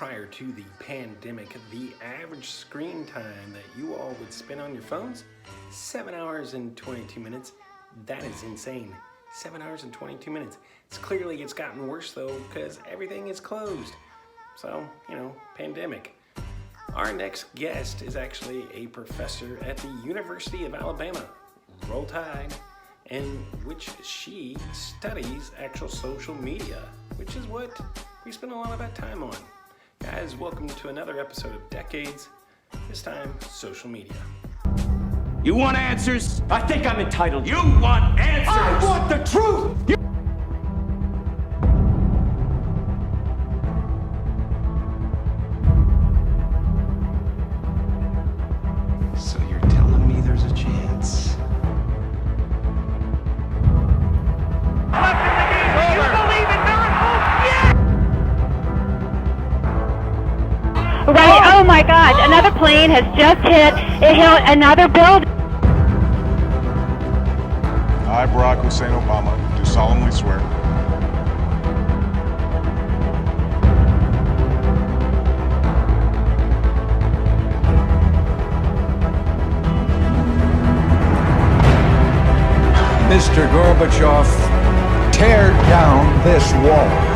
prior to the pandemic, the average screen time that you all would spend on your phones, 7 hours and 22 minutes. That is insane. 7 hours and 22 minutes. It's gotten worse though because everything is closed. So, pandemic. Our next guest is actually a professor at the University of Alabama. Roll Tide. In which she studies actual social media, which is what we spend a lot of that time on. Guys, welcome to another episode of Decades, this time social media. You want answers? I think I'm entitled. You want answers? I want the truth! So you're telling me there's a chance? Right, oh my gosh, another plane has just hit another building. I, Barack Hussein Obama, do solemnly swear Mr. Gorbachev, tear down this wall.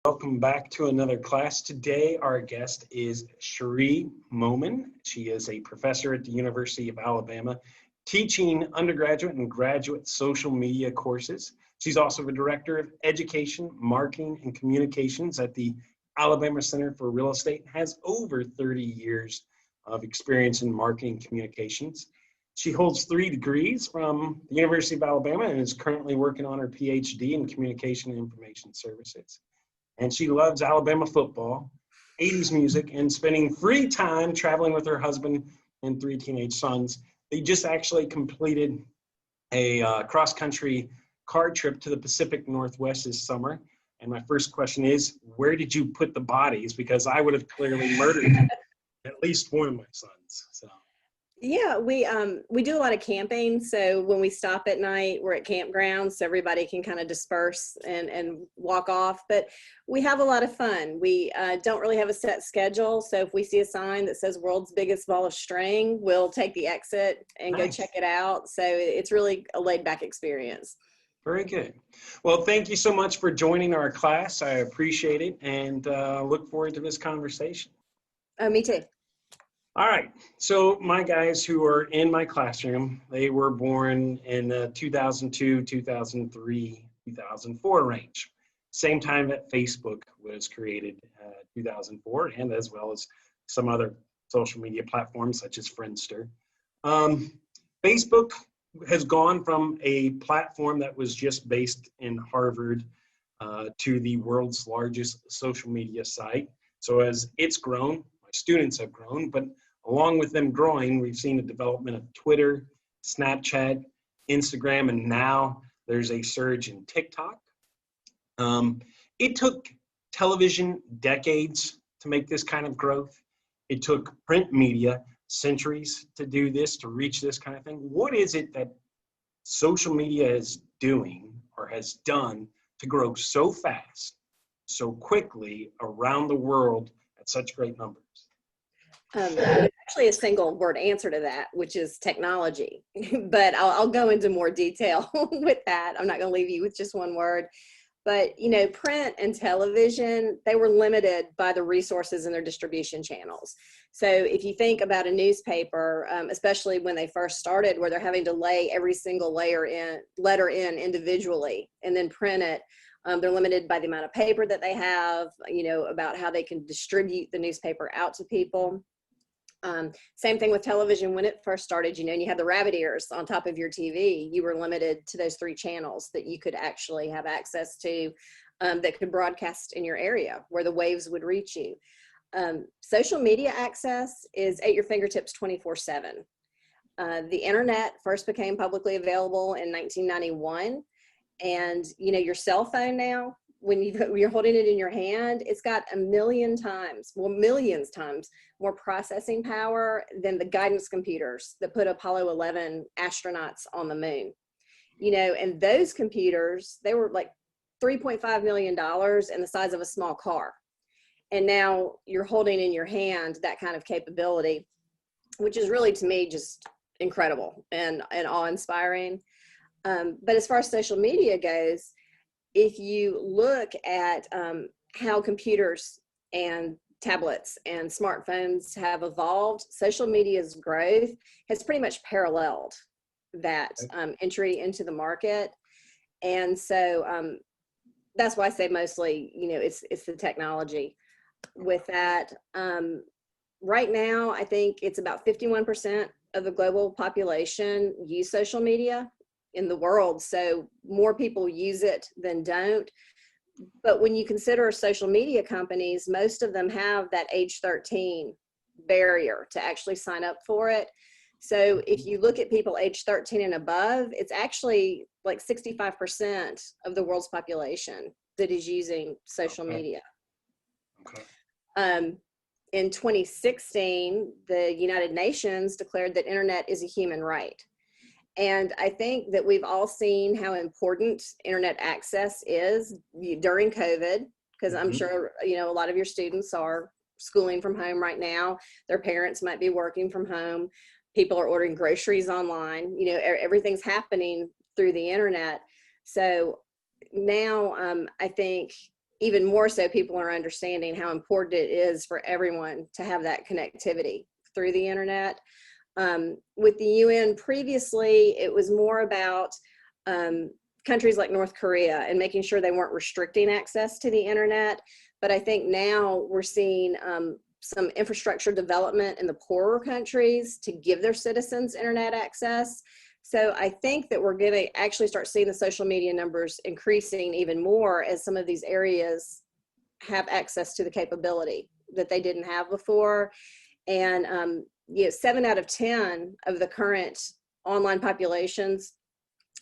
Welcome back to another class. Today, our guest is Cherie Momin. She is a professor at the University of Alabama, teaching undergraduate and graduate social media courses. She's also the director of education, marketing, and communications at the Alabama Center for Real Estate, and has over 30 years of experience in marketing communications. She holds 3 degrees from the University of Alabama and is currently working on her PhD in communication and information services. And she loves Alabama football, 80s music, and spending free time traveling with her husband and 3 teenage sons. They just actually completed a cross-country car trip to the Pacific Northwest this summer. And my first question is, where did you put the bodies? Because I would have clearly murdered at least one of my sons. So. Yeah, we do a lot of camping. So when we stop at night, we're at campgrounds, so everybody can kind of disperse and walk off. But we have a lot of fun. We don't really have a set schedule. So if we see a sign that says world's biggest ball of string, we'll take the exit and go check it out. So it's really a laid back experience. Very good. Well, thank you so much for joining our class. I appreciate it and look forward to this conversation. Me too. All right, so my guys who are in my classroom, they were born in the 2002, 2003, 2004 range. Same time that Facebook was created, 2004, and as well as some other social media platforms such as Friendster. Facebook has gone from a platform that was just based in Harvard to the world's largest social media site. So as it's grown, my students have grown, but along with them growing, we've seen the development of Twitter, Snapchat, Instagram, and now there's a surge in TikTok. It took television decades to make this kind of growth. It took print media centuries to do this, to reach this kind of thing. What is it that social media is doing or has done to grow so fast, so quickly around the world at such great numbers? Actually a single word answer to that, which is technology, but I'll go into more detail with that. I'm not going to leave you with just one word, but print and television, they were limited by the resources in their distribution channels. So if you think about a newspaper, especially when they first started, where they're having to lay every single letter in individually and then print it, they're limited by the amount of paper that they have, about how they can distribute the newspaper out to people. Same thing with television. When it first started, and you had the rabbit ears on top of your TV, you were limited to those 3 channels that you could actually have access to, that could broadcast in your area where the waves would reach you. Social media access is at your fingertips 24/7. The internet first became publicly available in 1991. And, you know, your cell phone now, when you're holding it in your hand, it's got millions times more processing power than the guidance computers that put Apollo 11 astronauts on the moon. You know, and those computers, they were like $3.5 million and the size of a small car. And now you're holding in your hand that kind of capability, which is really, to me, just incredible and awe-inspiring. But as far as social media goes, if you look at how computers and tablets and smartphones have evolved, social media's growth has pretty much paralleled that entry into the market. And so that's why I say mostly, you know, it's the technology. With that, right now, I think it's about 51% of the global population use social media in the world. So more people use it than don't. But when you consider social media companies, most of them have that age 13 barrier to actually sign up for it. So if you look at people age 13 and above, it's actually like 65% of the world's population that is using social media. Okay. In 2016, the United Nations declared that internet is a human right. And I think that we've all seen how important internet access is during COVID, because I'm sure, you know, a lot of your students are schooling from home right now. Their parents might be working from home. People are ordering groceries online. You know, everything's happening through the internet. So now I think even more so people are understanding how important it is for everyone to have that connectivity through the internet. With the UN previously, it was more about countries like North Korea and making sure they weren't restricting access to the internet. But I think now we're seeing some infrastructure development in the poorer countries to give their citizens internet access. So I think that we're going to actually start seeing the social media numbers increasing even more as some of these areas have access to the capability that they didn't have before. And you know, 7 out of 10 of the current online populations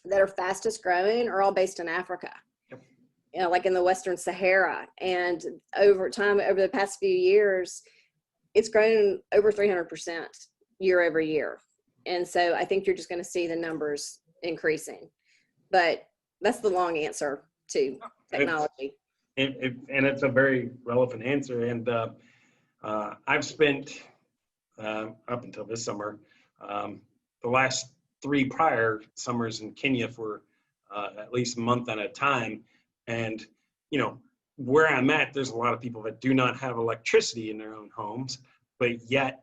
that are fastest growing are all based in Africa, you know, like in the Western Sahara. And over time, over the past few years, it's grown over 300% year over year. And so I think you're just going to see the numbers increasing. But that's the long answer to technology. And it's a very relevant answer. And I've spent, up until this summer, the last 3 prior summers in Kenya for at least a month at a time. And, you know, where I'm at, there's a lot of people that do not have electricity in their own homes, but yet,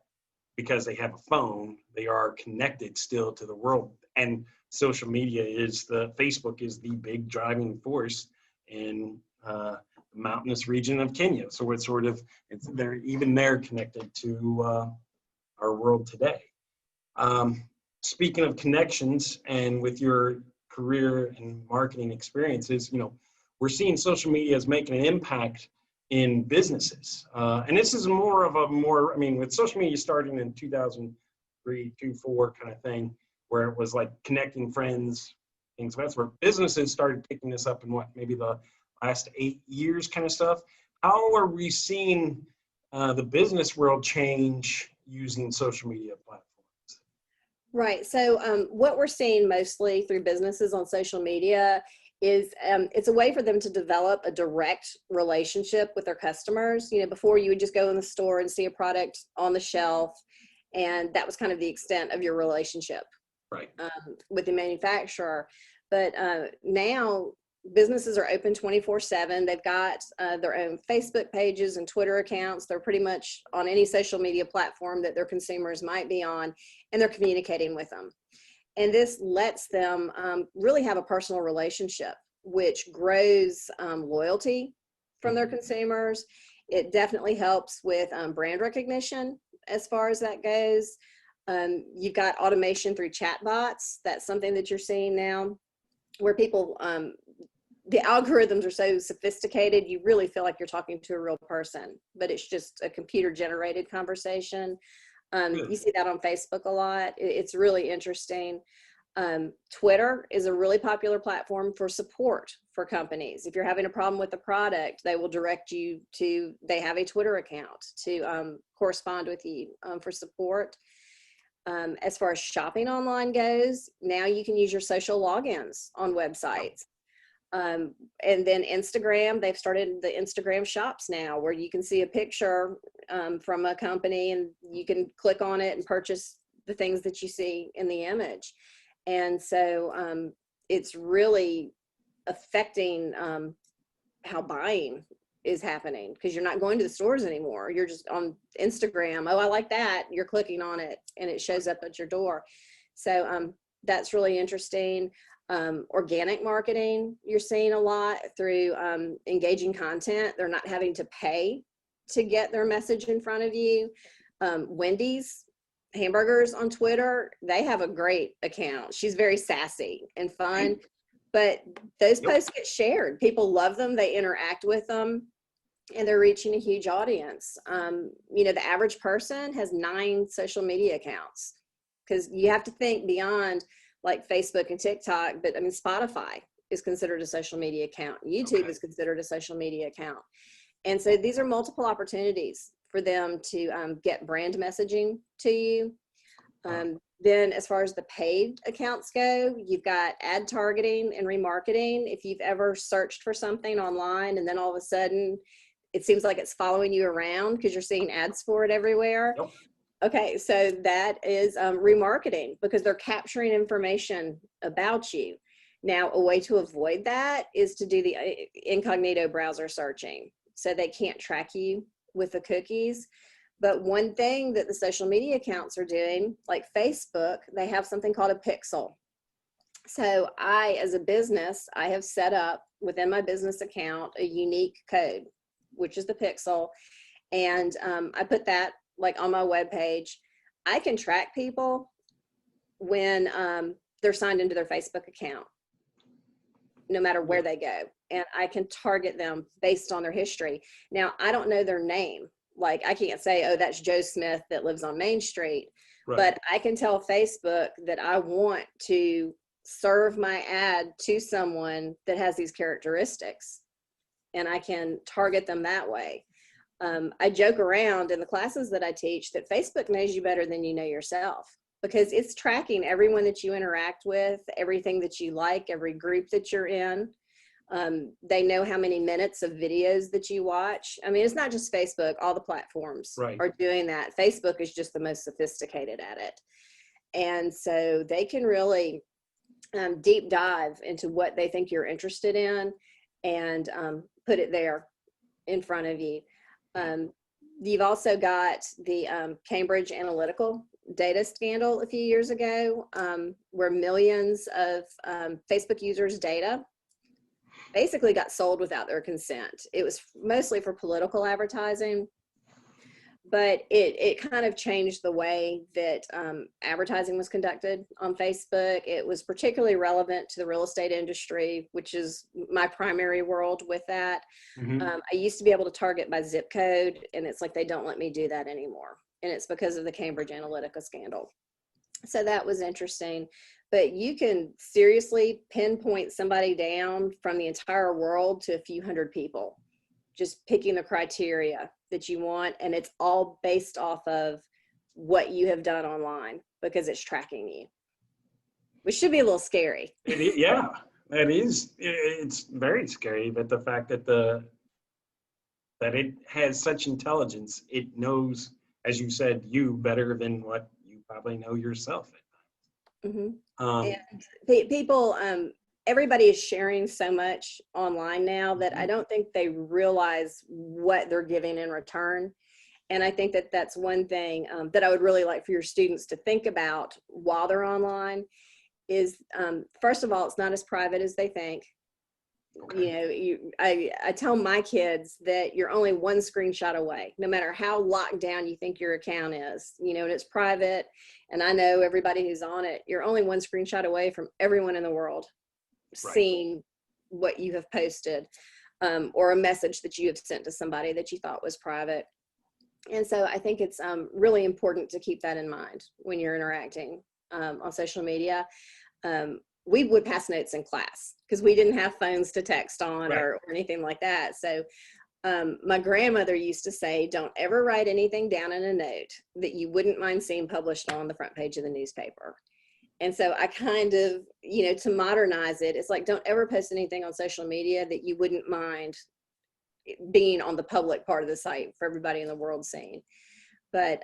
because they have a phone, they are connected still to the world. And social media Facebook is the big driving force in the mountainous region of Kenya. So it's sort of, they're connected to our world today. Speaking of connections, and with your career and marketing experiences, you know, we're seeing social media as making an impact in businesses. And this is I mean, with social media starting in 2003, 2004 kind of thing, where it was like connecting friends, things. That's where businesses started picking this up in maybe the last 8 years kind of stuff. How are we seeing the business world change using social media platforms? Right. So what we're seeing mostly through businesses on social media is it's a way for them to develop a direct relationship with their customers. You know, before you would just go in the store and see a product on the shelf, and that was kind of the extent of your relationship with the manufacturer. But now businesses are open 24/7. They've got their own Facebook pages and Twitter accounts. They're pretty much on any social media platform that their consumers might be on, and they're communicating with them. And this lets them really have a personal relationship, which grows loyalty from their consumers. It definitely helps with brand recognition as far as that goes. You've got automation through chatbots. That's something that you're seeing now, where people the algorithms are so sophisticated, you really feel like you're talking to a real person, but it's just a computer generated conversation. You see that on Facebook a lot. It's really interesting. Twitter is a really popular platform for support for companies. If you're having a problem with the product, they will direct you to, they have a Twitter account to correspond with you for support. As far as shopping online goes, now you can use your social logins on websites. And then Instagram, they've started the Instagram shops now where you can see a picture from a company and you can click on it and purchase the things that you see in the image. And so it's really affecting how buying is happening, because you're not going to the stores anymore. You're just on Instagram. Oh, I like that. You're clicking on it and it shows up at your door. So that's really interesting. Organic marketing, you're seeing a lot through engaging content. They're not having to pay to get their message in front of you. Wendy's hamburgers on Twitter, they have a great account. She's very sassy and fun, but those posts get shared. People love them. They interact with them and they're reaching a huge audience. You know, the average person has 9 social media accounts, because you have to think beyond like Facebook and TikTok, but I mean, Spotify is considered a social media account. YouTube is considered a social media account. And so these are multiple opportunities for them to get brand messaging to you. Then as far as the paid accounts go, you've got ad targeting and remarketing. If you've ever searched for something online and then all of a sudden it seems like it's following you around because you're seeing ads for it everywhere. Yep. Okay, so that is remarketing, because they're capturing information about you. Now, a way to avoid that is to do the incognito browser searching, so they can't track you with the cookies. But one thing that the social media accounts are doing, like Facebook, they have something called a pixel. So I, as a business, I have set up within my business account a unique code, which is the pixel. And I put that like on my webpage. I can track people when they're signed into their Facebook account, no matter where they go. And I can target them based on their history. Now, I don't know their name. Like, I can't say, oh, that's Joe Smith that lives on Main Street. Right. But I can tell Facebook that I want to serve my ad to someone that has these characteristics, and I can target them that way. I joke around in the classes that I teach that Facebook knows you better than you know yourself, because it's tracking everyone that you interact with, everything that you like, every group that you're in. They know how many minutes of videos that you watch. I mean, it's not just Facebook, all the platforms are doing that. Facebook is just the most sophisticated at it. And so they can really deep dive into what they think you're interested in and put it there in front of you. You've also got the Cambridge Analytical data scandal a few years ago, where millions of Facebook users' data basically got sold without their consent. It was mostly for political advertising, but it kind of changed the way that advertising was conducted on Facebook. It was particularly relevant to the real estate industry, which is my primary world with that. Mm-hmm. I used to be able to target by zip code, and it's like they don't let me do that anymore. And it's because of the Cambridge Analytica scandal. So that was interesting. But you can seriously pinpoint somebody down from the entire world to a few hundred people, just picking the criteria that you want. And it's all based off of what you have done online, because it's tracking you, which should be a little scary. Yeah, it is. It's very scary, but the fact that that it has such intelligence, it knows, as you said, you better than what you probably know yourself. Mm-hmm. And people, everybody is sharing so much online now that I don't think they realize what they're giving in return. And I think that that's one thing that I would really like for your students to think about while they're online is, first of all, it's not as private as they think. Okay. You know, I tell my kids that you're only one screenshot away, no matter how locked down you think your account is, you know, and it's private. And I know everybody who's on it, you're only one screenshot away from everyone in the world seeing what you have posted, or a message that you have sent to somebody that you thought was private. And so I think it's really important to keep that in mind when you're interacting on social media. We would pass notes in class because we didn't have phones to text on, Right. or anything like that. So my grandmother used to say, don't ever write anything down in a note that you wouldn't mind seeing published on the front page of the newspaper. And so I kind of, to modernize it, it's like, don't ever post anything on social media that you wouldn't mind being on the public part of the site for everybody in the world seeing. But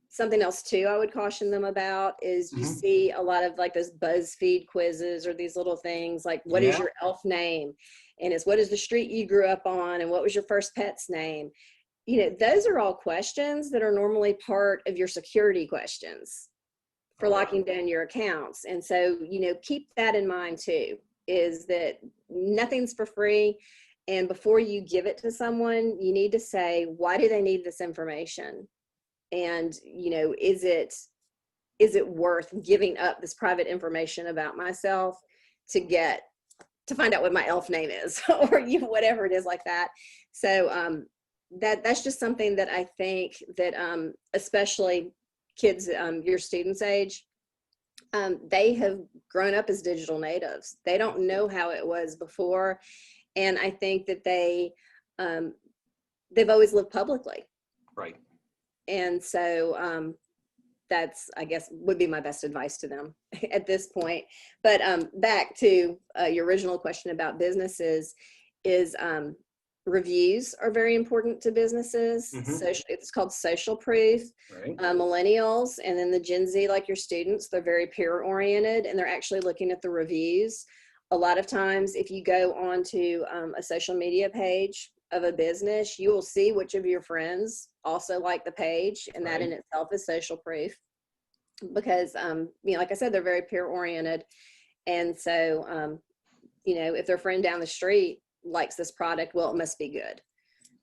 something else too I would caution them about is you see a lot of like those Buzzfeed quizzes or these little things like, what is your elf name? And it's, what is the street you grew up on? And what was your first pet's name? Those are all questions that are normally part of your security questions for locking down your accounts. And so, keep that in mind too, is that nothing's for free. And before you give it to someone, you need to say, why do they need this information? And, is it worth giving up this private information about myself to find out what my elf name is, or whatever it is like that. So that's just something that I think that especially kids your students' age, they have grown up as digital natives. They don't know how it was before. And I think that they've always lived publicly. Right. And so that's, I guess, would be my best advice to them at this point. But back to your original question about businesses is reviews are very important to businesses. It's called social proof. Right. Millennials and then the Gen Z, like your students, they're very peer oriented and they're actually looking at the reviews. A lot of times, if you go onto a social media page of a business, you will see which of your friends also like the page, and that in itself is social proof. Because, like I said, they're very peer oriented, and so, if their friend down the street likes this product, well, it must be good.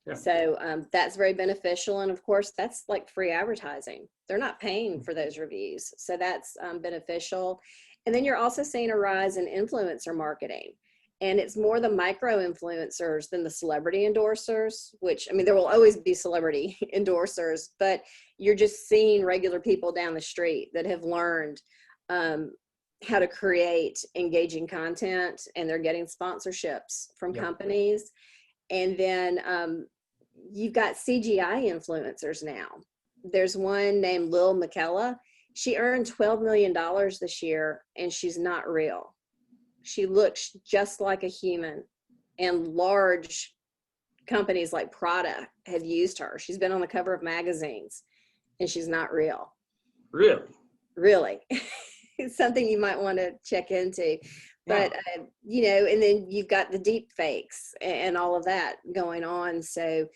Yeah. So that's very beneficial, and of course, that's like free advertising. They're not paying for those reviews, so that's beneficial. And then you're also seeing a rise in influencer marketing. And it's more the micro influencers than the celebrity endorsers, which, there will always be celebrity endorsers, but you're just seeing regular people down the street that have learned how to create engaging content, and they're getting sponsorships from companies. And then you've got CGI influencers now. There's one named Lil McKella. She earned $12 million this year, and she's not real. She looks just like a human, and large companies like Prada have used her. She's been on the cover of magazines, and she's not real. Really? Really. It's something you might want to check into. But, and then you've got the deep fakes and all of that going on. So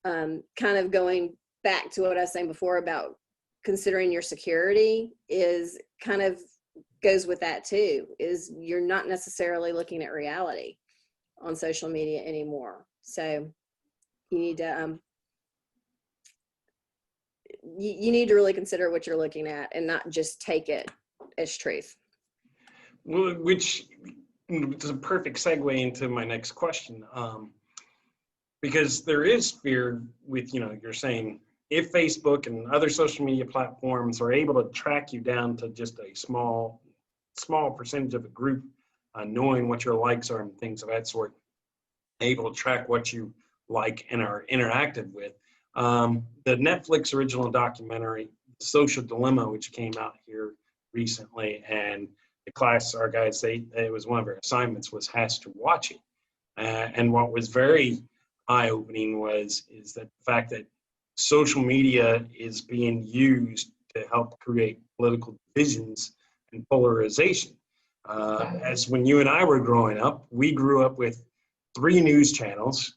kind of going back to what I was saying before about considering your security is kind of goes with that too, is you're not necessarily looking at reality on social media anymore. So you need to you need to really consider what you're looking at and not just take it as truth. Well, which is a perfect segue into my next question, because there is fear with, you're saying if Facebook and other social media platforms are able to track you down to just a small percentage of a group, knowing what your likes are and things of that sort, able to track what you like and are interactive with. The Netflix original documentary, Social Dilemma, which came out here recently, and the class, our guys, it was one of our assignments was has to watch it. And what was very eye-opening is that the fact that social media is being used to help create political divisions and polarization. As when you and I were growing up, we grew up with 3 news channels,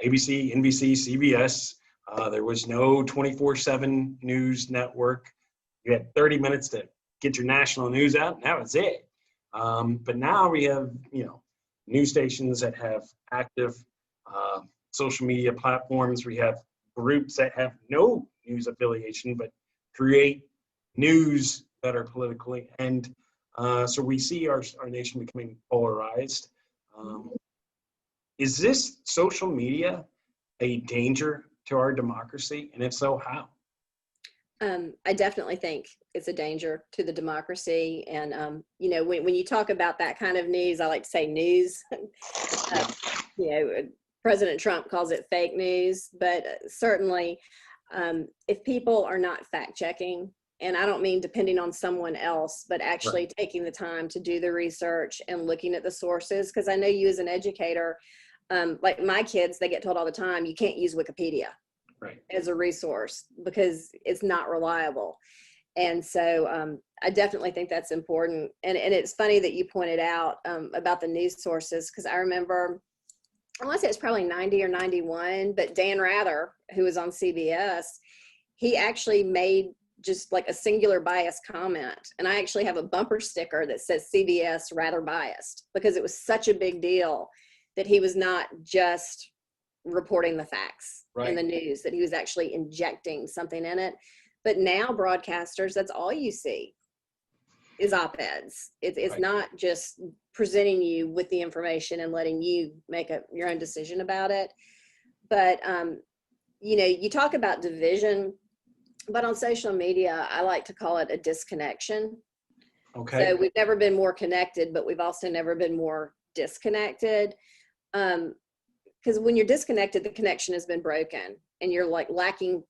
ABC, NBC, CBS. There was no 24/7 news network. You had 30 minutes to get your national news out, and that was it. But now we have, news stations that have active social media platforms. We have groups that have no news affiliation, but create news that are politically. And so we see our nation becoming polarized. Is this social media a danger to our democracy? And if so, how? I definitely think it's a danger to the democracy. And, you know, when you talk about that kind of news, I like to say news. You know, President Trump calls it fake news, but certainly if people are not fact checking, and I don't mean depending on someone else, but actually taking the time to do the research and looking at the sources, because I know you as an educator, like my kids, they get told all the time, you can't use Wikipedia as a resource because it's not reliable. And so I definitely think that's important. And it's funny that you pointed out about the news sources, because I remember, I want to say it's probably 90 or 91, but Dan Rather, who was on CBS, he actually made just like a singular bias comment. And I actually have a bumper sticker that says CBS Rather Biased, because it was such a big deal that he was not just reporting the facts in the news, that he was actually injecting something in it. But now broadcasters, that's all you see is op-eds. It's not just presenting you with the information and letting you make your own decision about it. But, you know, you talk about division, but on social media, I like to call it a disconnection. Okay. So we've never been more connected, but we've also never been more disconnected. Because when you're disconnected, the connection has been broken and you're like lacking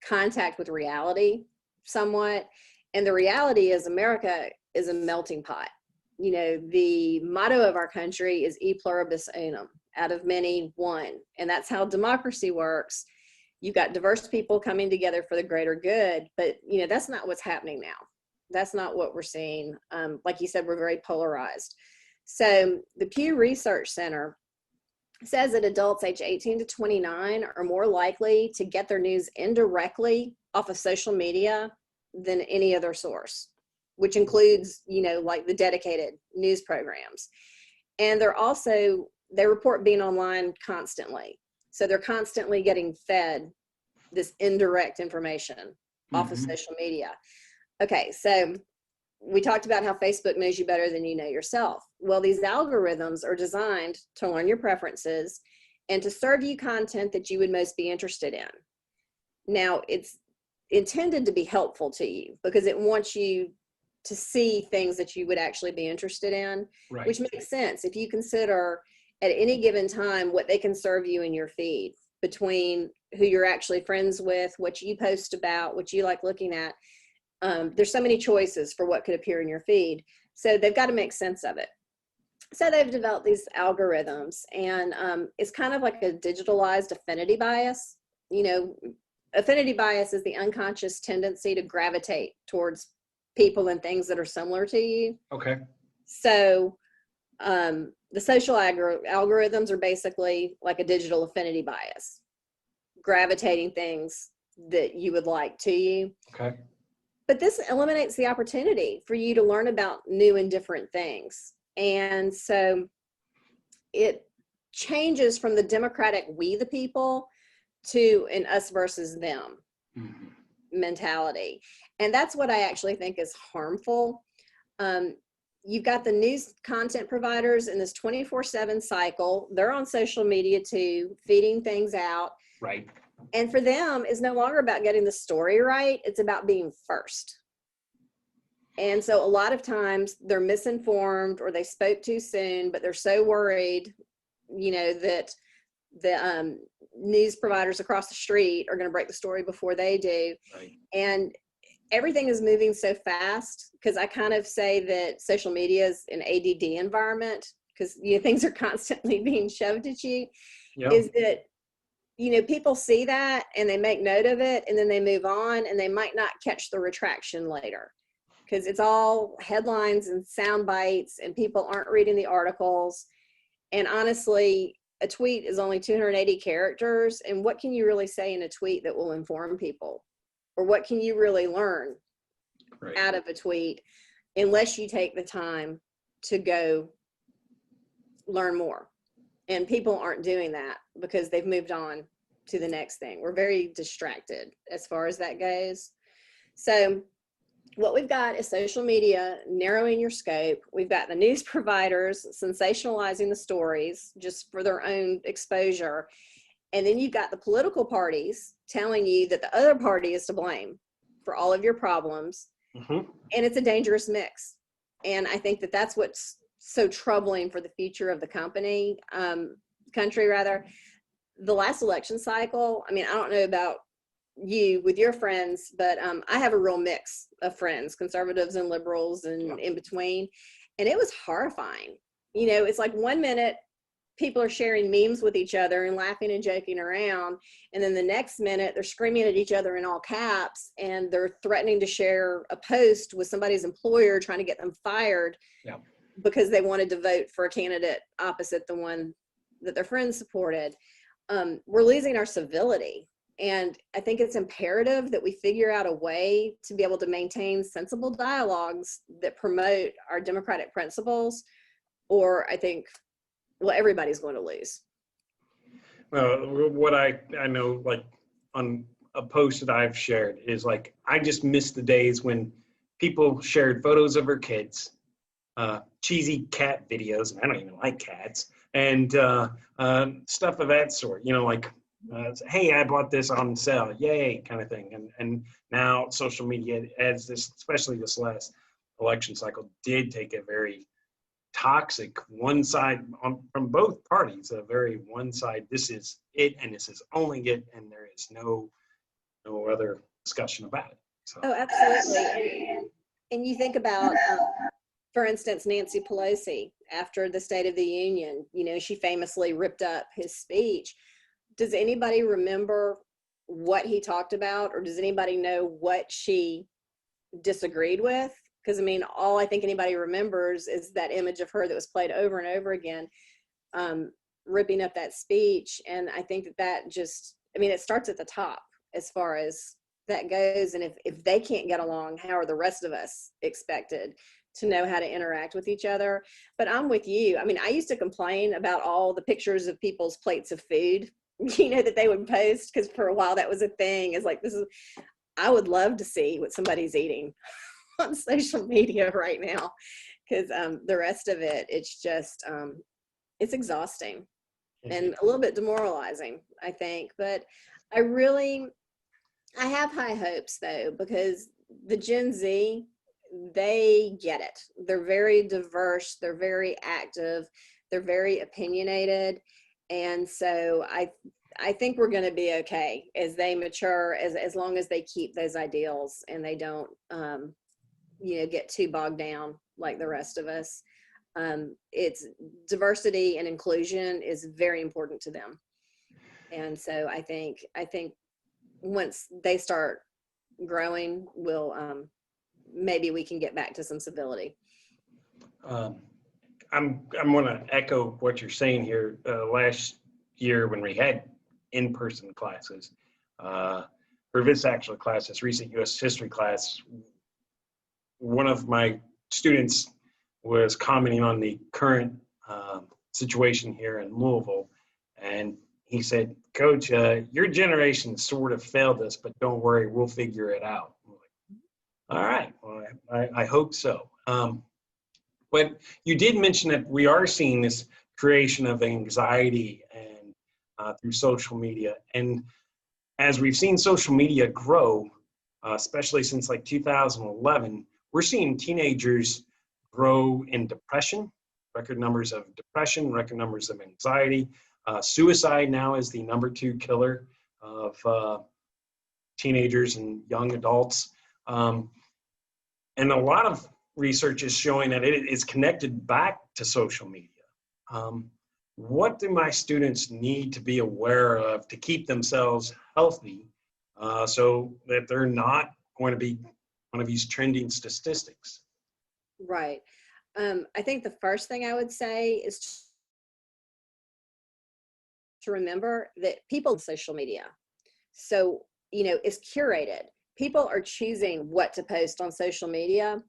contact with reality somewhat. And the reality is America is a melting pot. You know, the motto of our country is e pluribus unum, out of many, one. And that's how democracy works. You've got diverse people coming together for the greater good, but you know, that's not what's happening now. That's not what we're seeing. Like you said, we're very polarized. So the Pew Research Center says that adults age 18 to 29 are more likely to get their news indirectly off of social media than any other source, which includes, you know, like the dedicated news programs. And they report being online constantly. So they're constantly getting fed this indirect information off of social media. Okay, so we talked about how Facebook knows you better than you know yourself. Well, these algorithms are designed to learn your preferences and to serve you content that you would most be interested in. Now, it's intended to be helpful to you because it wants you to see things that you would actually be interested in, which makes sense if you consider at any given time what they can serve you in your feed, between who you're actually friends with, what you post about, what you like looking at. There's so many choices for what could appear in your feed. So they've got to make sense of it. So they've developed these algorithms, and it's kind of like a digitalized affinity bias. You know, affinity bias is the unconscious tendency to gravitate towards people and things that are similar to you. Okay. So the social algorithms are basically like a digital affinity bias, gravitating things that you would like to you. Okay. But this eliminates the opportunity for you to learn about new and different things. And so it changes from the democratic we the people to an us versus them mentality. And that's what I actually think is harmful. You've got the news content providers in this 24/7 cycle. They're on social media too, feeding things out. Right. And for them, it's no longer about getting the story right. It's about being first. And so a lot of times they're misinformed or they spoke too soon, but they're so worried, you know, that the news providers across the street are going to break the story before they do. Right. And everything is moving so fast, because I kind of say that social media is an ADD environment, because you know, things are constantly being shoved at you. Yep. Is that, you know, people see that and they make note of it and then they move on, and they might not catch the retraction later, because it's all headlines and sound bites and people aren't reading the articles. And honestly, a tweet is only 280 characters. And what can you really say in a tweet that will inform people? Or what can you really learn out of a tweet unless you take the time to go learn more? And people aren't doing that because they've moved on to the next thing. We're very distracted as far as that goes. So what we've got is social media narrowing your scope. We've got the news providers sensationalizing the stories just for their own exposure. And then you've got the political parties telling you that the other party is to blame for all of your problems. And it's a dangerous mix. And I think that that's what's so troubling for the future of the country rather. The last election cycle, I mean, I don't know about you with your friends, but I have a real mix of friends, conservatives and liberals and in between. And it was horrifying. You know, it's like 1 minute people are sharing memes with each other and laughing and joking around. And then the next minute they're screaming at each other in all caps and they're threatening to share a post with somebody's employer trying to get them fired because they wanted to vote for a candidate opposite the one that their friends supported. We're losing our civility. And I think it's imperative that we figure out a way to be able to maintain sensible dialogues that promote our democratic principles, or I think, well, everybody's going to lose. Well, what I know, like on a post that I've shared is like, I just miss the days when people shared photos of their kids, cheesy cat videos, and I don't even like cats, and stuff of that sort, you know, like, hey, I bought this on sale, yay, kind of thing. And now social media adds this, especially this last election cycle, did take a very toxic one side from both parties, a very one side, this is it and this is only it, and there is no other discussion about it. So. Oh, absolutely. And you think about, for instance, Nancy Pelosi, after the State of the Union, you know, she famously ripped up his speech. Does anybody remember what he talked about, or does anybody know what she disagreed with? Because I mean, all I think anybody remembers is that image of her that was played over and over again, ripping up that speech. And I think that just, I mean, it starts at the top as far as that goes. And if they can't get along, how are the rest of us expected to know how to interact with each other? But I'm with you. I mean, I used to complain about all the pictures of people's plates of food, you know, that they would post, because for a while that was a thing. It's like, I would love to see what somebody's eating on social media right now, because the rest of it, it's just, it's exhausting and a little bit demoralizing, I think. But I have high hopes though, because the Gen Z, they get it. They're very diverse, they're very active, they're very opinionated. And so I think we're going to be okay as they mature, as long as they keep those ideals and they don't, you know, get too bogged down like the rest of us. It's diversity and inclusion is very important to them. And so I think once they start growing, we'll, maybe we can get back to some civility. I'm going to echo what you're saying here. Last year when we had in-person classes, for this actual class, this recent U.S. history class, one of my students was commenting on the current situation here in Louisville, and he said, "Coach, your generation sort of failed us, but don't worry, we'll figure it out." I'm like, all right, well, I hope so. But you did mention that we are seeing this creation of anxiety and through social media. And as we've seen social media grow, especially since like 2011, we're seeing teenagers grow in depression, record numbers of depression, record numbers of anxiety. Suicide now is the #2 killer of teenagers and young adults. And a lot of research is showing that it is connected back to social media. What do my students need to be aware of to keep themselves healthy so that they're not going to be one of these trending statistics? Right. I think the first thing I would say is to remember that people on social media, so, you know, it's curated. People are choosing what to post on social media.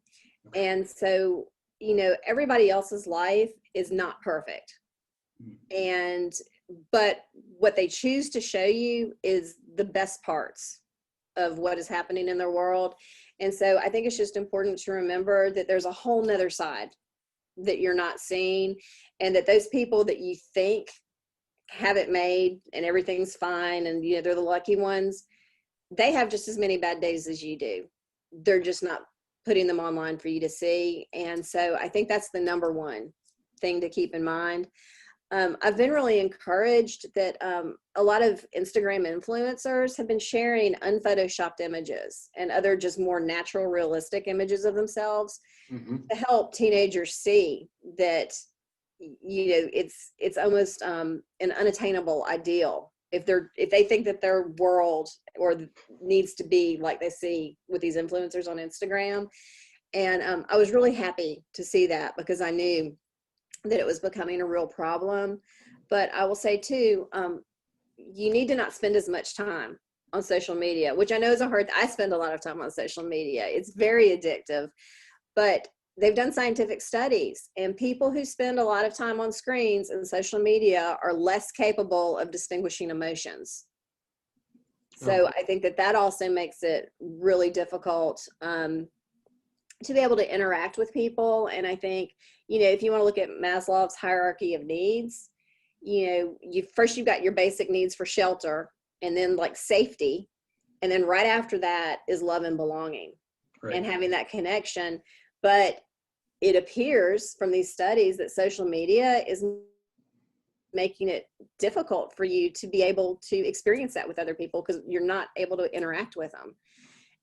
And so, you know, everybody else's life is not perfect. But what they choose to show you is the best parts of what is happening in their world. And so I think it's just important to remember that there's a whole nother side that you're not seeing, and that those people that you think have it made and everything's fine and they're the lucky ones, they have just as many bad days as you do. They're just not putting them online for you to see. And so I think that's the number one thing to keep in mind. I've been really encouraged that a lot of Instagram influencers have been sharing unphotoshopped images and other just more natural, realistic images of themselves to help teenagers see that, it's almost an unattainable ideal if they think that their world or needs to be like they see with these influencers on Instagram. And I was really happy to see that, because I knew that it was becoming a real problem. But I will say too, you need to not spend as much time on social media, which I know is I spend a lot of time on social media. It's very addictive, but they've done scientific studies, and people who spend a lot of time on screens and social media are less capable of distinguishing emotions. So I think that also makes it really difficult to be able to interact with people. And I think, if you want to look at Maslow's hierarchy of needs, you've got your basic needs for shelter, and then like safety. And then right after that is love and belonging, and having that connection. But it appears from these studies that social media is making it difficult for you to be able to experience that with other people, because you're not able to interact with them.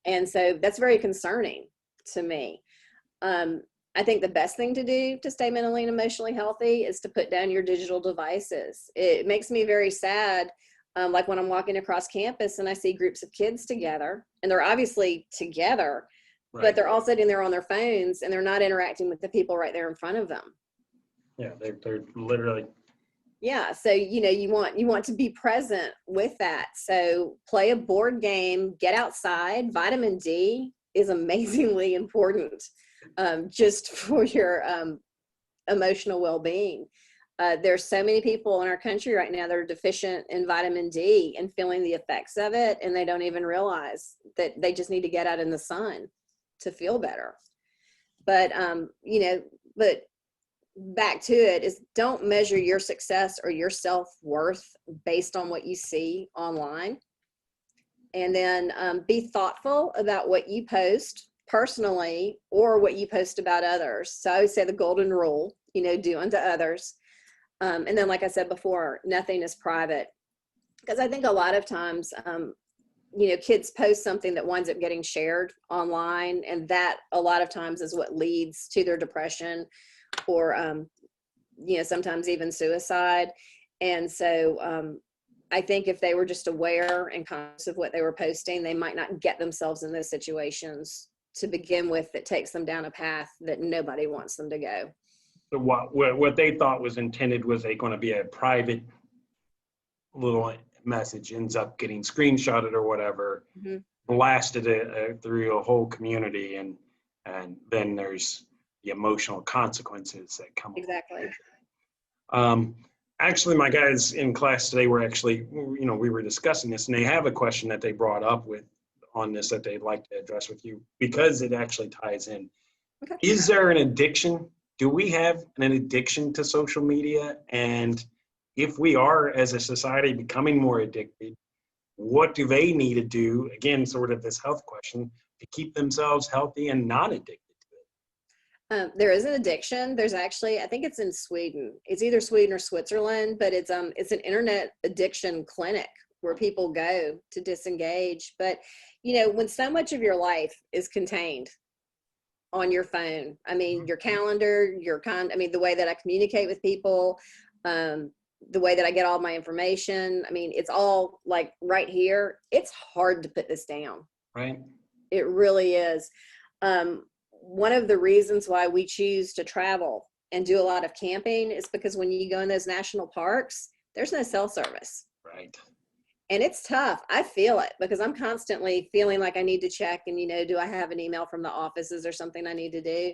And so that's very concerning to me. I think the best thing to do to stay mentally and emotionally healthy is to put down your digital devices. It makes me very sad, like when I'm walking across campus and I see groups of kids together, and they're obviously together, but they're all sitting there on their phones and they're not interacting with the people right there in front of them. Yeah, they're literally. Yeah, so you want to be present with that. So play a board game, get outside. Vitamin D is amazingly important, just for your emotional well-being. There's so many people in our country right now that are deficient in vitamin D and feeling the effects of it, and they don't even realize that they just need to get out in the sun to feel better. But but back to it is, don't measure your success or your self-worth based on what you see online. And then be thoughtful about what you post personally or what you post about others. So I always say the golden rule, do unto others. And then, like I said before, nothing is private. Because I think a lot of times, kids post something that winds up getting shared online, and that a lot of times is what leads to their depression, or sometimes even suicide. And so I think if they were just aware and conscious of what they were posting, they might not get themselves in those situations to begin with that takes them down a path that nobody wants them to go. So what they thought was intended was going to be a private little message ends up getting screenshotted or whatever, blasted through a whole community, and then there's the emotional consequences that come. Exactly. Actually, my guys in class today were we were discussing this, and they have a question that they brought up on this that they'd like to address with you, because it actually ties in. Okay. Is there an addiction? Do we have an addiction to social media? And if we are, as a society, becoming more addicted, what do they need to do? Again, sort of this health question, to keep themselves healthy and not addicted to it. There is an addiction. There's actually, I think it's in Sweden. It's either Sweden or Switzerland, but it's an internet addiction clinic where people go to disengage. But when so much of your life is contained on your phone, I mean, your calendar, the way that I communicate with people, the way that I get all my information, I mean, it's all like right here. It's hard to put this down. Right. It really is. One of the reasons why we choose to travel and do a lot of camping is because when you go in those national parks, there's no cell service. Right. And it's tough. I feel it because I'm constantly feeling like I need to check and, do I have an email from the offices or something I need to do?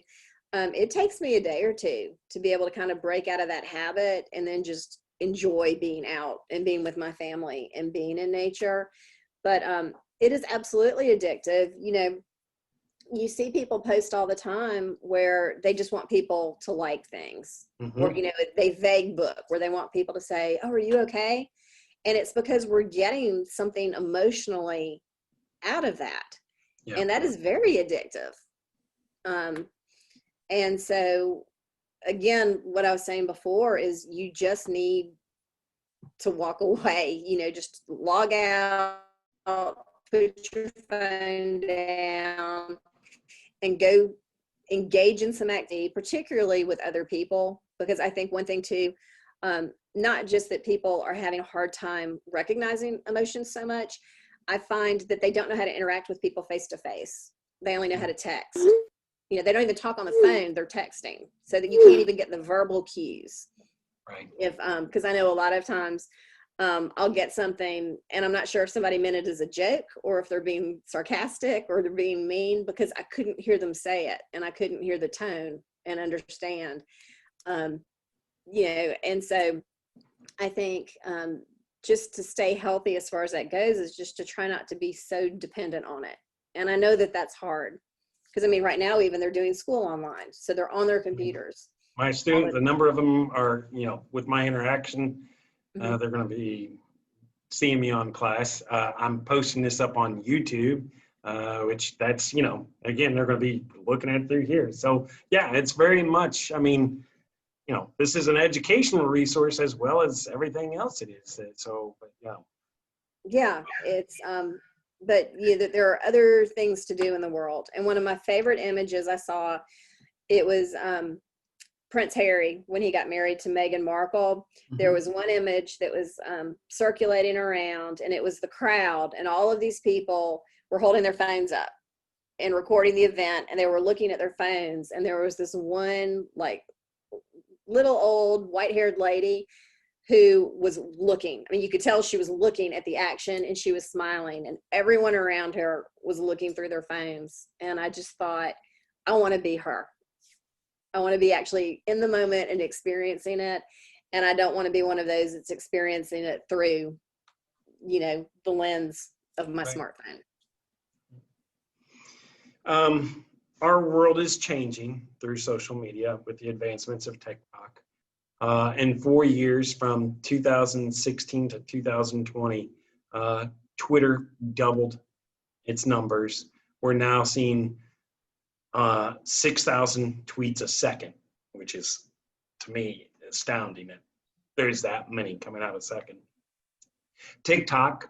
It takes me a day or two to be able to kind of break out of that habit and then just enjoy being out and being with my family and being in nature. But it is absolutely addictive. you see people post all the time where they just want people to like things, or, you know, they vague book where they want people to say, oh, are you okay? And it's because we're getting something emotionally out of that. Yeah. And that is very addictive. And so, again, what I was saying before is you just need to walk away, you know, just log out, put your phone down, and go engage in some activity, particularly with other people. Because I think one thing too, not just that people are having a hard time recognizing emotions so much, I find that they don't know how to interact with people face to face. They only know how to text. You know, they don't even talk on the phone, they're texting, so that you can't even get the verbal cues. Right. If, because I know a lot of times I'll get something and I'm not sure if somebody meant it as a joke or if they're being sarcastic or they're being mean, because I couldn't hear them say it and I couldn't hear the tone and understand. You know, and so I think just to stay healthy as far as that goes is just to try not to be so dependent on it. And I know that that's hard, because I mean, right now even they're doing school online, so they're on their computers. My students, a number of them are, you know, with my interaction, they're going to be seeing me on class. I'm posting this up on YouTube, which that's, you know, again, they're going to be looking at it through here. So yeah, it's very much, I mean, you know, this is an educational resource as well as everything else it is. So, but yeah. Yeah, it's, but yeah, there are other things to do in the world. And one of my favorite images I saw, it was Prince Harry when he got married to Meghan Markle. There was one image that was circulating around, and it was the crowd, and all of these people were holding their phones up and recording the event, and they were looking at their phones, and there was this one like little old white-haired lady who was looking. I mean, you could tell she was looking at the action, and she was smiling, and everyone around her was looking through their phones. And I just thought, I want to be her. I want to be actually in the moment and experiencing it. And I don't want to be one of those that's experiencing it through, you know, the lens of my smartphone. Our world is changing through social media with the advancements of TikTok. In 4 years, from 2016 to 2020, Twitter doubled its numbers. We're now seeing 6,000 tweets a second, which is, to me, astounding that there's that many coming out a second. TikTok,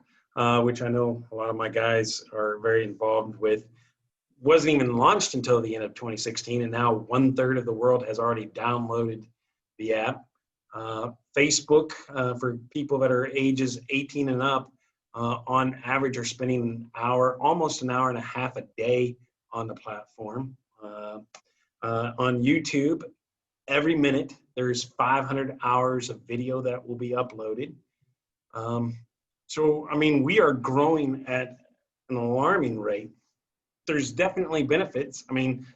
which I know a lot of my guys are very involved with, wasn't even launched until the end of 2016, and now 1/3 of the world has already downloaded the app. Facebook, for people that are ages 18 and up, on average are spending an hour, almost an hour and a half a day on the platform. On YouTube, every minute there's 500 hours of video that will be uploaded. So, I mean, we are growing at an alarming rate. There's definitely benefits. I mean,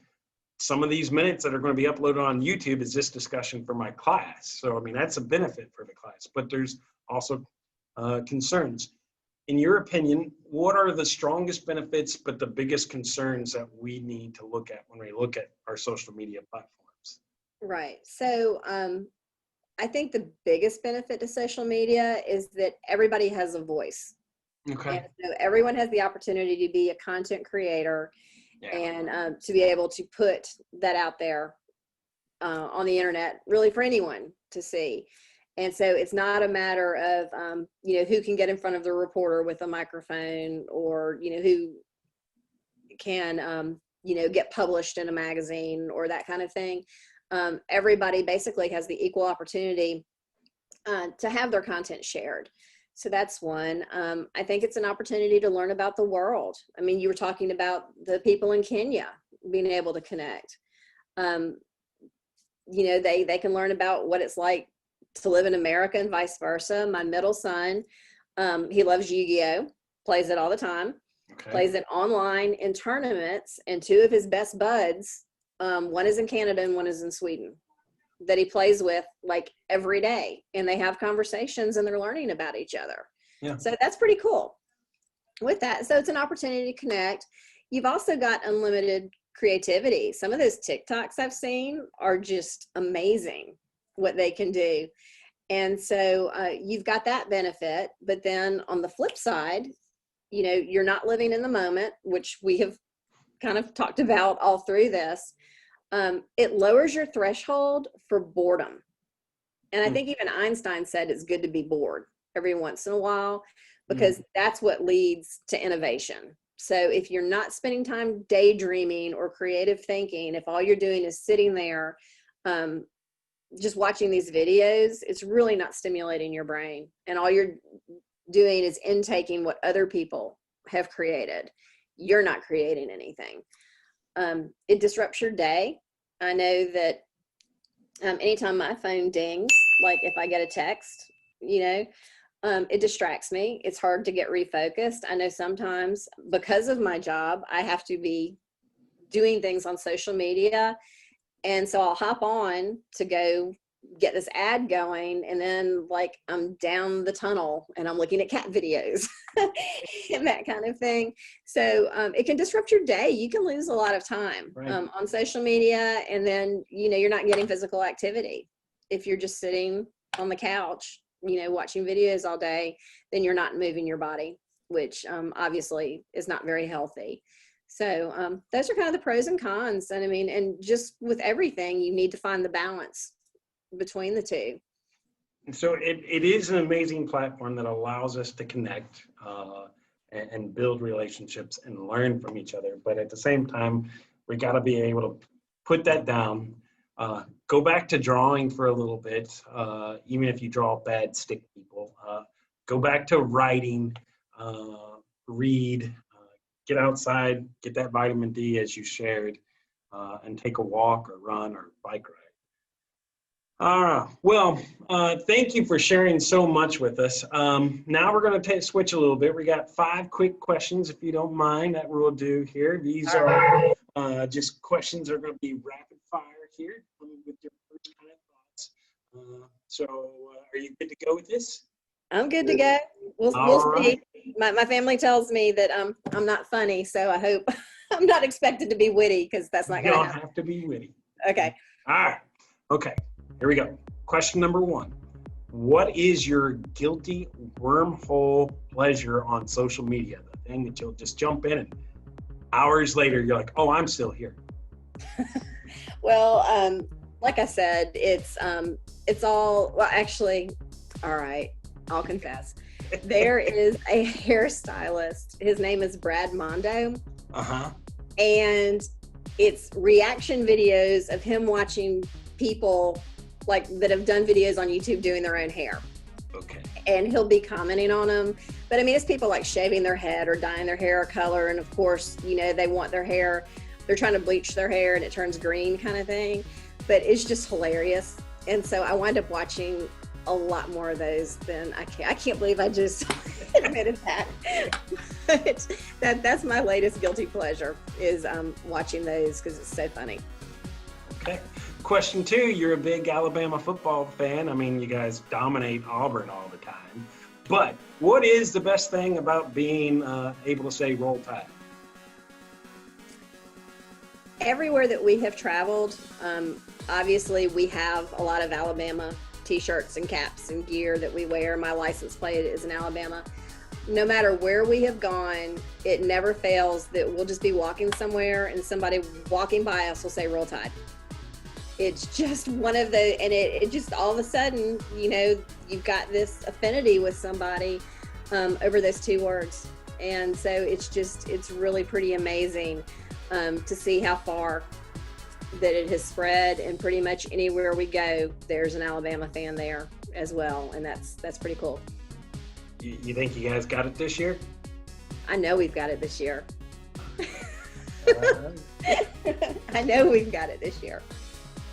some of these minutes that are going to be uploaded on YouTube is this discussion for my class. So, I mean, that's a benefit for the class, but there's also concerns. In your opinion, what are the strongest benefits, but the biggest concerns that we need to look at when we look at our social media platforms? Right. So I think the biggest benefit to social media is that everybody has a voice. Okay. And so everyone has the opportunity to be a content creator, and to be able to put that out there on the internet, really for anyone to see. And so it's not a matter of, you know, who can get in front of the reporter with a microphone, or, you know, who can, you know, get published in a magazine or that kind of thing. Everybody basically has the equal opportunity to have their content shared. So that's one. I think it's an opportunity to learn about the world. I mean, you were talking about the people in Kenya being able to connect. You know, they can learn about what it's like to live in America and vice versa. My middle son, he loves Yu-Gi-Oh, plays it all the time, plays it online in tournaments, and two of his best buds, one is in Canada and one is in Sweden, that he plays with like every day, and they have conversations and they're learning about each other. Yeah. So that's pretty cool with that. So it's an opportunity to connect. you've also got unlimited creativity. Some of those TikToks I've seen are just amazing what they can do. And so you've got that benefit. But then on the flip side, you know, you're not living in the moment, which we have kind of talked about all through this. It lowers your threshold for boredom. And I think even Einstein said it's good to be bored every once in a while, because that's what leads to innovation. So if you're not spending time daydreaming or creative thinking, if all you're doing is sitting there just watching these videos, it's really not stimulating your brain. And all you're doing is intaking what other people have created. You're not creating anything. It disrupts your day. I know that anytime my phone dings, like if I get a text, you know, it distracts me. It's hard to get refocused. I know sometimes because of my job, I have to be doing things on social media. And so I'll hop on to go get this ad going, and then like I'm down the tunnel and I'm looking at cat videos and that kind of thing. So it can disrupt your day. You can lose a lot of time on social media, and then, you know, you're not getting physical activity. If you're just sitting on the couch, you know, watching videos all day, then you're not moving your body, which obviously is not very healthy. So those are kind of the pros and cons. And I mean, and just with everything, you need to find the balance between the two. So it is an amazing platform that allows us to connect and build relationships and learn from each other. But at the same time, we got to be able to put that down, go back to drawing for a little bit, even if you draw bad stick people, go back to writing, read, get outside, get that vitamin D as you shared, and take a walk or run or bike ride. Well, thank you for sharing so much with us. Now we're going to switch a little bit. We got 5 quick questions, if you don't mind, that we'll do here. These are just questions that are going to be rapid fire here with your first kind of thoughts. So are you good to go with this? I'm good to go. We'll see. My family tells me that I'm not funny, so I hope I'm not expected to be witty, because that's not going to happen. You don't have to be witty. Okay. All right. Okay. Here we go. Question number 1. What is your guilty wormhole pleasure on social media? The thing that you'll just jump in and hours later you're like, oh, I'm still here. Well, like I said, it's all, well, actually, all right, I'll confess. There is a hairstylist. His name is Brad Mondo. And it's reaction videos of him watching people like that have done videos on YouTube doing their own hair. Okay. And he'll be commenting on them. But I mean, it's people like shaving their head or dyeing their hair a color. And of course, you know, they want their hair, they're trying to bleach their hair and it turns green kind of thing. But it's just hilarious. And so I wind up watching a lot more of those than I can't believe I just admitted that. But that's my latest guilty pleasure, is watching those, because it's so funny. Okay. Question 2, you're a big Alabama football fan. I mean, you guys dominate Auburn all the time. But what is the best thing about being able to say Roll Tide? Everywhere that we have traveled, obviously we have a lot of Alabama t-shirts and caps and gear that we wear. My license plate is in Alabama. No matter where we have gone, it never fails that we'll just be walking somewhere and somebody walking by us will say Roll Tide. It's just one of the, and it just all of a sudden, you know, you've got this affinity with somebody over those 2 words. And so it's really pretty amazing to see how far that it has spread, and pretty much anywhere we go, there's an Alabama fan there as well. And that's pretty cool. You think you guys got it this year? I know we've got it this year. I know we've got it this year.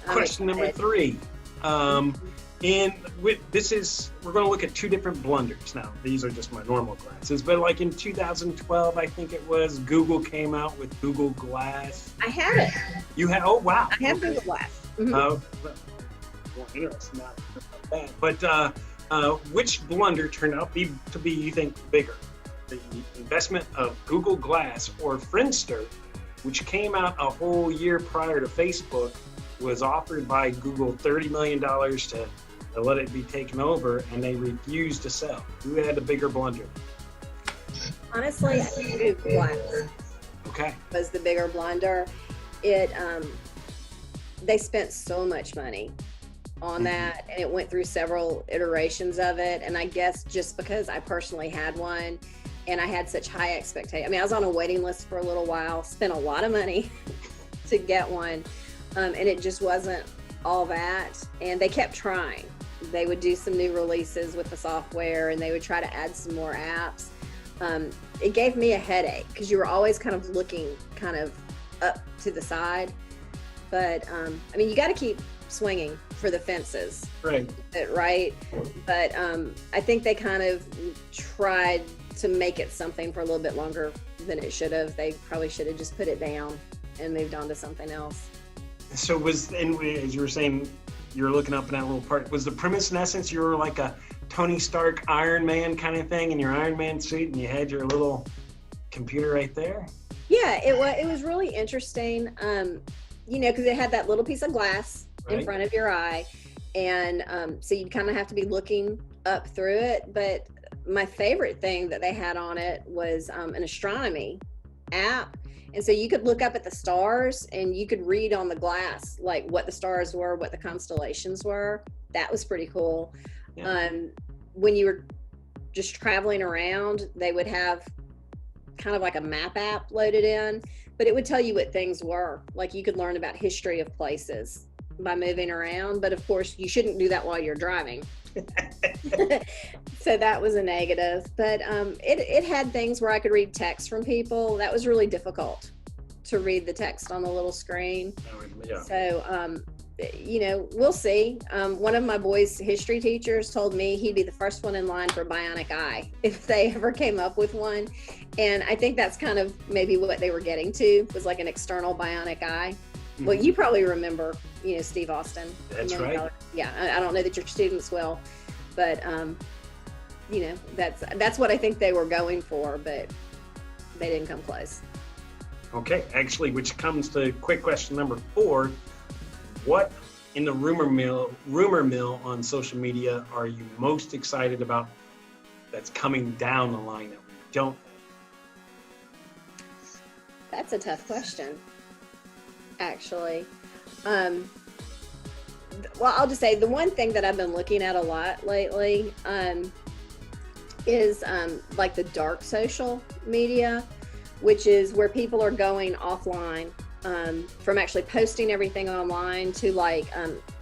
Question number 3. And we're going to look at 2 different blunders now. These are just my normal glasses, but like in 2012, I think it was, Google came out with Google Glass. I have it. You have? Oh, wow. I have Google Glass. Well, interesting. Not that. But which blunder turned out to be, you think, bigger? the investment of Google Glass or Friendster, which came out a whole year prior to Facebook, was offered by Google $30 million to let it be taken over, and they refused to sell. Who had a bigger blunder? Honestly, I think Google Glass Okay. was the bigger blunder. They spent so much money on that, and it went through several iterations of it. And I guess just because I personally had one and I had such high expectations, I mean, I was on a waiting list for a little while, spent a lot of money to get one, and it just wasn't all that. And they kept trying. They would do some new releases with the software, and they would try to add some more apps. It gave me a headache because you were always kind of looking kind of up to the side. But I mean, you got to keep swinging for the fences, Right. right? But I think they kind of tried to make it something for a little bit longer than it should have. They probably should have just put it down and moved on to something else. So and as you were saying, you were looking up in that little part. Was the premise in essence you were like a Tony Stark Iron Man kind of thing in your Iron Man suit, and you had your little computer right there? Yeah, it was really interesting. You know, because it had that little piece of glass in Right. front of your eye, and so you'd kind of have to be looking up through it. But my favorite thing that they had on it was an astronomy app, and so you could look up at the stars and you could read on the glass like what the stars were, what the constellations were. That was pretty cool. Yeah. When you were just traveling around, they would have kind of like a map app loaded in, but it would tell you what things were. Like you could learn about history of places by moving around, but of course you shouldn't do that while you're driving. So that was a negative, but it had things where I could read text from people. That was really difficult to read the text on the little screen. Yeah. So, you know, we'll see. One of my boys' history teachers told me he'd be the first one in line for a bionic eye if they ever came up with one. And I think that's kind of maybe what they were getting to, was like an external bionic eye. Mm-hmm. Well, you probably remember, you know, Steve Austin. That's $1 million. right. Yeah, I don't know that your students will, but, you know, that's what I think they were going for, but they didn't come close. Okay, actually, which comes to quick question number 4. What in the rumor mill on social media are you most excited about that's coming down the line that we don't? That's a tough question, actually. Well, I'll just say the one thing that I've been looking at a lot lately is like the dark social media, which is where people are going offline from actually posting everything online to like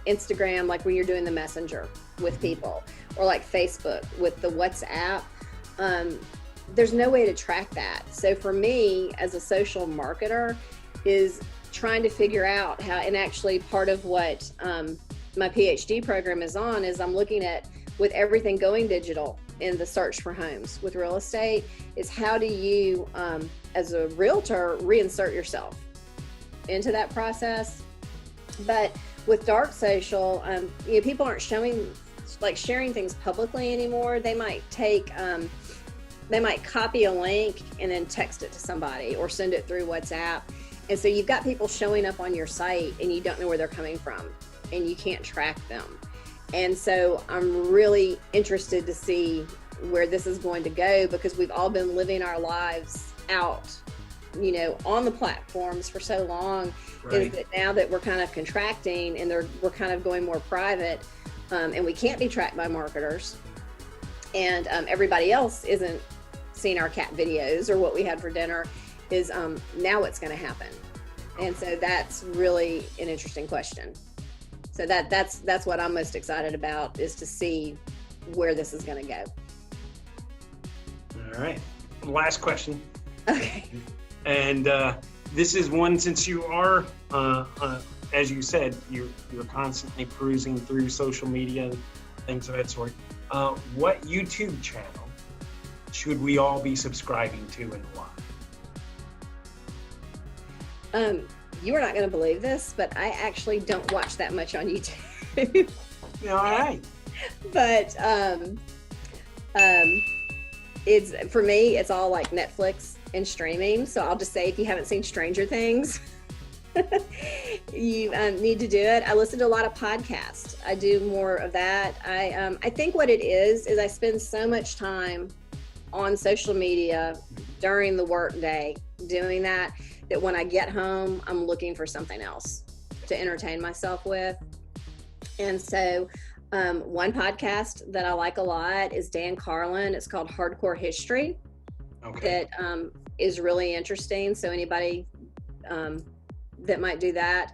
Instagram, like when you're doing the messenger with people, or like Facebook with the WhatsApp. There's no way to track that. So for me as a social marketer is trying to figure out how, and actually part of what my PhD program is on is I'm looking at, with everything going digital in the search for homes with real estate, is how do you as a realtor reinsert yourself into that process. But with dark social, you know, people aren't sharing things publicly anymore. They might they might copy a link and then text it to somebody or send it through WhatsApp. And so you've got people showing up on your site and you don't know where they're coming from and you can't track them. And so I'm really interested to see where this is going to go, because we've all been living our lives out, you know, on the platforms for so long. Right. Is that now that we're kind of contracting and we're kind of going more private, and we can't be tracked by marketers, and everybody else isn't seeing our cat videos or what we had for dinner, is now what's going to happen? And so that's really an interesting question. So that's what I'm most excited about, is to see where this is going to go. All right. Last question. Okay. And this is one, since you are, as you said, you're constantly perusing through social media, things of that sort. What YouTube channel should we all be subscribing to and why? You are not going to believe this, but I actually don't watch that much on YouTube. All right. But it's for me, it's all like Netflix and streaming. So I'll just say, if you haven't seen Stranger Things, you need to do it. I listen to a lot of podcasts. I do more of that. I think what it is I spend so much time on social media during the work day doing that when I get home, I'm looking for something else to entertain myself with. And so one podcast that I like a lot is Dan Carlin. It's called Hardcore History. Okay. That is really interesting. So anybody that might do that.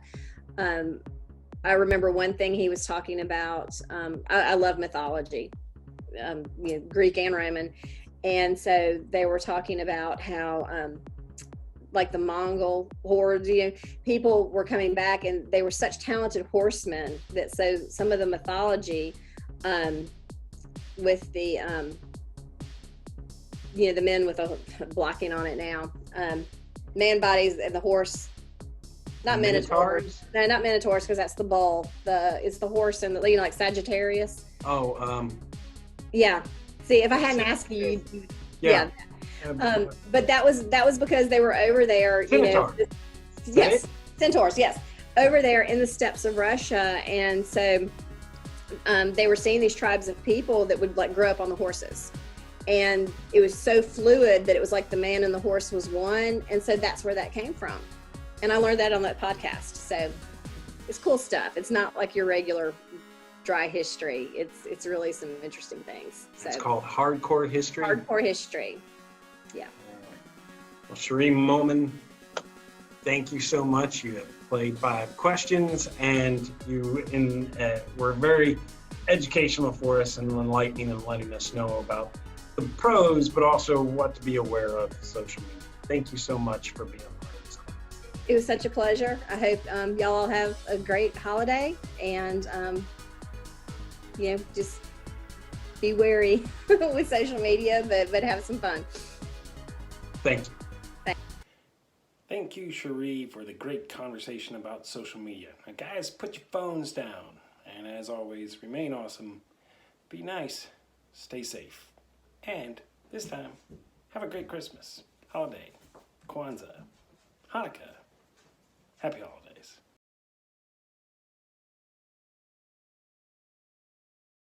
I remember one thing he was talking about. I love mythology, Greek and Roman. And so they were talking about how like the Mongol hordes, people were coming back, and they were such talented horsemen that so some of the mythology with the the men with a blocking on it now, man bodies and the horse, not minotaurs. No, not minotaurs, because that's the bull. It's the horse and the like Sagittarius. Yeah. See, if I hadn't asked you, yeah. But that was because they were over there, Centaur. Yes, centaurs, yes, over there in the steppes of Russia, and so they were seeing these tribes of people that would like grow up on the horses, and it was so fluid that it was like the man and the horse was one, and so that's where that came from, and I learned that on that podcast. So it's cool stuff. It's not like your regular dry history. It's really some interesting things. So It's called Hardcore History. Hardcore History. Yeah. Well, Sheree Moman, thank you so much. You have played 5 questions, and you were very educational for us and enlightening and letting us know about the pros, but also what to be aware of social media. Thank you so much for being a part of this class. It was such a pleasure. I hope y'all all have a great holiday, and just be wary with social media, but have some fun. Thank you. Thank you, Sheree, for the great conversation about social media. Now, guys, put your phones down. And as always, remain awesome, be nice, stay safe. And this time, have a great Christmas, holiday, Kwanzaa, Hanukkah. Happy holidays.